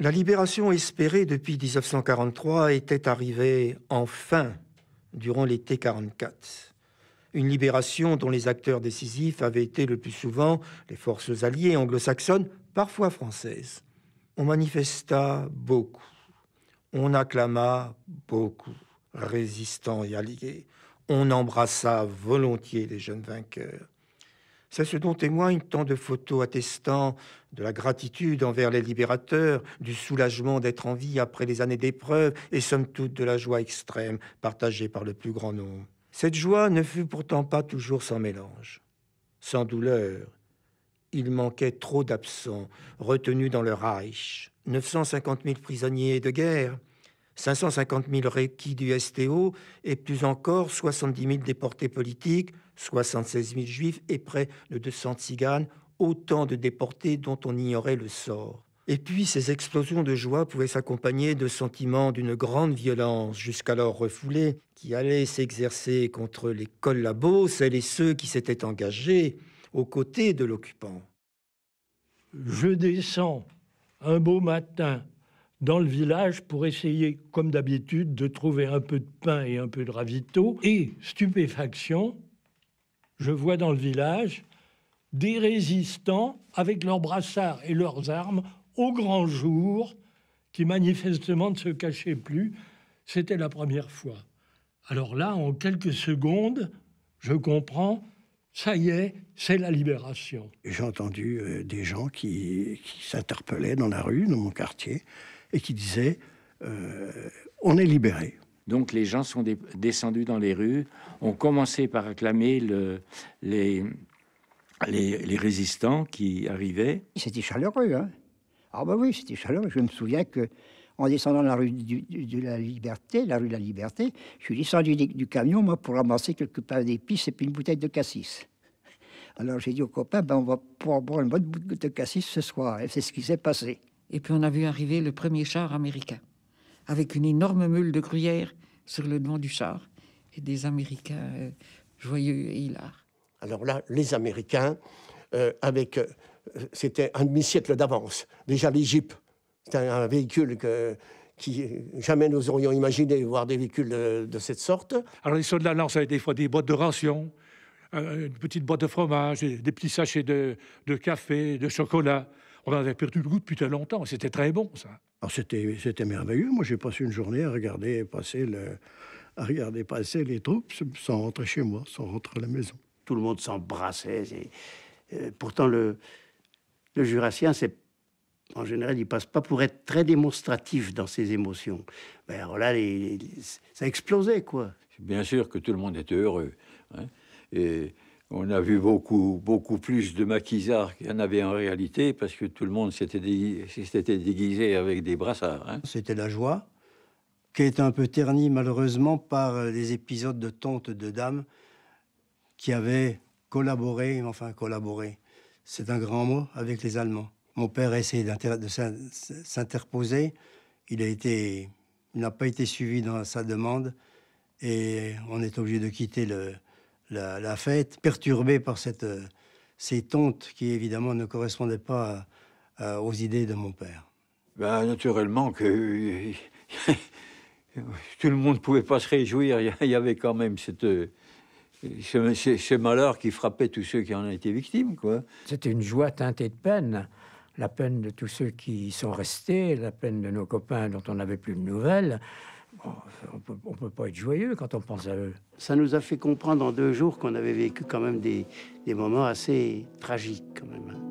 La libération espérée depuis 1943 était arrivée enfin durant l'été 44. Une libération dont les acteurs décisifs avaient été le plus souvent les forces alliées anglo-saxonnes, parfois françaises. On manifesta beaucoup, on acclama beaucoup, résistants et alliés. On embrassa volontiers les jeunes vainqueurs. C'est ce dont témoignent tant de photos attestant de la gratitude envers les libérateurs, du soulagement d'être en vie après les années d'épreuves et somme toute de la joie extrême partagée par le plus grand nombre. Cette joie ne fut pourtant pas toujours sans mélange, sans douleur. Il manquait trop d'absents retenus dans le Reich. 950 000 prisonniers de guerre, 550 000 requis du STO et plus encore 70 000 déportés politiques, 76 000 juifs et près de 200 tziganes, autant de déportés dont on ignorait le sort. Et puis ces explosions de joie pouvaient s'accompagner de sentiments d'une grande violence jusqu'alors refoulés qui allaient s'exercer contre les collabos, celles et ceux qui s'étaient engagés aux côtés de l'occupant. Je descends un beau matin dans le village pour essayer, comme d'habitude, de trouver un peu de pain et un peu de ravito. Et, stupéfaction, je vois dans le village des résistants avec leurs brassards et leurs armes au grand jour, qui manifestement ne se cachaient plus. C'était la première fois. Alors là, en quelques secondes, je comprends, ça y est, c'est la libération. J'ai entendu des gens qui s'interpellaient dans la rue, dans mon quartier, et qui disaient on est libérés. Donc les gens sont descendus dans les rues, ont commencé par acclamer les résistants qui arrivaient. C'était chaleureux, hein. Ah bah oui, c'était chaleureux. Je me souviens qu'en descendant la rue de la Liberté, la rue de la Liberté, je suis descendu du camion, moi, pour ramasser quelques pains d'épices et puis une bouteille de cassis. Alors j'ai dit aux copains, on va pouvoir boire une bonne bouteille de cassis ce soir. Et c'est ce qui s'est passé. Et puis on a vu arriver le premier char américain, avec une énorme meule de gruyère sur le devant du char, et des Américains joyeux et hilars. Alors là, les Américains, c'était un demi-siècle d'avance. Déjà les Jeeps, c'était un véhicule qui jamais nous aurions imaginé voir des véhicules de cette sorte. Alors les soldats lançaient des fois des boîtes de rations, une petite boîte de fromage, des petits sachets de café, de chocolat. On avait perdu le goût depuis très longtemps. C'était très bon, ça. Alors c'était merveilleux. Moi, j'ai passé une journée à regarder passer les troupes sans rentrer chez moi, sans rentrer à la maison. Tout le monde s'embrassait. Pourtant, le Jurassien, en général, il passe pas pour être très démonstratif dans ses émotions. Mais alors là, ça explosait, quoi. Bien sûr que tout le monde était heureux, hein. Et on a vu beaucoup plus de maquisards qu'il y en avait en réalité, parce que tout le monde s'était déguisé avec des brassards, hein. C'était la joie, qui a été un peu ternie malheureusement par des épisodes de tontes de dames qui avaient collaboré, c'est un grand mot, avec les Allemands. Mon père a essayé de s'interposer, il n'a pas été suivi dans sa demande, et on est obligé de quitter la fête, perturbé par ces tontes qui, évidemment, ne correspondaient pas aux idées de mon père. Ben, naturellement que tout le monde ne pouvait pas se réjouir. Il y avait quand même ce malheur qui frappait tous ceux qui en étaient victimes, quoi. C'était une joie teintée de peine. La peine de tous ceux qui sont restés, la peine de nos copains dont on n'avait plus de nouvelles. Bon, on peut pas être joyeux quand on pense à eux. Ça nous a fait comprendre en 2 jours qu'on avait vécu quand même des moments assez tragiques, quand même.